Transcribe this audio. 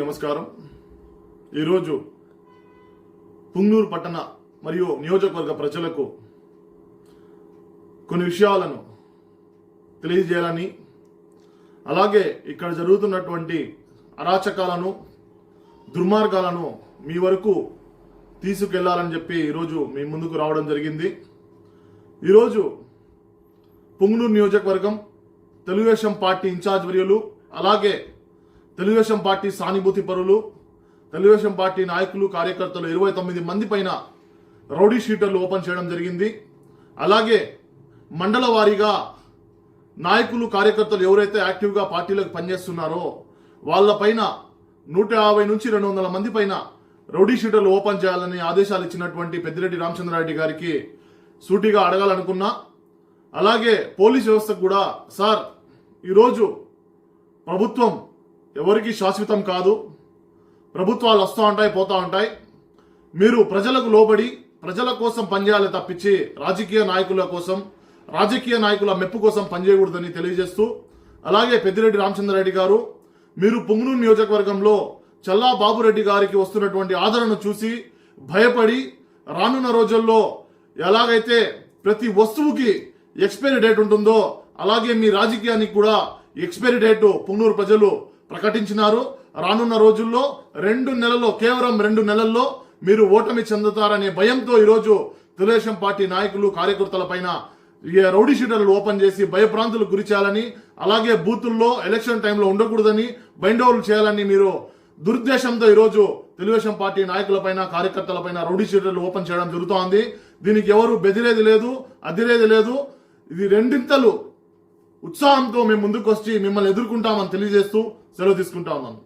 నమస్కారం. ఈరోజు పుంగనూరు పట్టణ మరియు నియోజకవర్గ ప్రజలకు కొన్ని విషయాలను తెలియజేయాలని, అలాగే ఇక్కడ జరుగుతున్నటువంటి అరాచకాలను, దుర్మార్గాలను మీ వరకు తీసుకెళ్లాలని చెప్పి ఈరోజు మీ ముందుకు రావడం జరిగింది. ఈరోజు పుంగనూరు నియోజకవర్గం తెలుగుదేశం పార్టీ ఇన్ఛార్జ్ వర్యులు, అలాగే తెలుగుదేశం పార్టీ సానుభూతి పరులు, తెలుగుదేశం పార్టీ నాయకులు, కార్యకర్తలు 29 మంది పైన రౌడీ షీటర్లు ఓపెన్ చేయడం జరిగింది. అలాగే మండల వారీగా నాయకులు, కార్యకర్తలు ఎవరైతే యాక్టివ్గా పార్టీలకు పనిచేస్తున్నారో వాళ్ళపైన 150 నుంచి 200 మంది పైన రౌడీ షీటర్లు ఓపెన్ చేయాలని ఆదేశాలు ఇచ్చినటువంటి పెద్దిరెడ్డి రామచంద్రారెడ్డి గారికి సూటిగా అడగాలనుకున్నా. అలాగే పోలీస్ వ్యవస్థకు కూడా, సార్, ఈరోజు ప్రభుత్వం ఎవరికి శాశ్వతం కాదు. ప్రభుత్వాలు వస్తూ ఉంటాయి, పోతూ ఉంటాయి. మీరు ప్రజలకు లోబడి ప్రజల కోసం పనిచేయాలి తప్పించి రాజకీయ నాయకుల కోసం, రాజకీయ నాయకుల మెప్పు కోసం పనిచేయకూడదని తెలియజేస్తూ, అలాగే పెద్దిరెడ్డి రామచంద్రారెడ్డి గారు, మీరు పుంగనూరు నియోజకవర్గంలో చల్లా బాబురెడ్డి గారికి వస్తున్నటువంటి ఆదరణ చూసి భయపడి రానున్న రోజుల్లో ఎలాగైతే ప్రతి వస్తువుకి ఎక్స్పైరీ డేట్ ఉంటుందో అలాగే మీ రాజకీయానికి కూడా ఎక్స్పైరీ డేట్ పుంగనూరు ప్రజలు ప్రకటించినారు. రానున్న రోజుల్లో 2 నెలల్లో, కేవలం 2 నెలల్లో మీరు ఓటమి చెందుతారనే భయంతో ఈరోజు తెలుగుదేశం పార్టీ నాయకులు, కార్యకర్తల పైన రౌడీ షీటర్లు ఓపెన్ చేసి భయభ్రాంతులకు గురి చేయాలని, అలాగే బూతుల్లో ఎలక్షన్ టైంలో ఉండకూడదని బైండ్ ఓవర్లు చేయాలని మీరు దురుద్దేశంతో ఈరోజు తెలుగుదేశం పార్టీ నాయకుల పైన, కార్యకర్తల పైన రౌడీ షీటర్లు ఓపెన్ చేయడం జరుగుతోంది. దీనికి ఎవరు బెదిరేది లేదు, అదిరేది లేదు. ఇది రెండింతలు ఉత్సాహంతో మేము ముందుకు వచ్చి మిమ్మల్ని ఎదుర్కొంటామని తెలియజేస్తూ సెలవు తీసుకుంటా ఉన్నాను.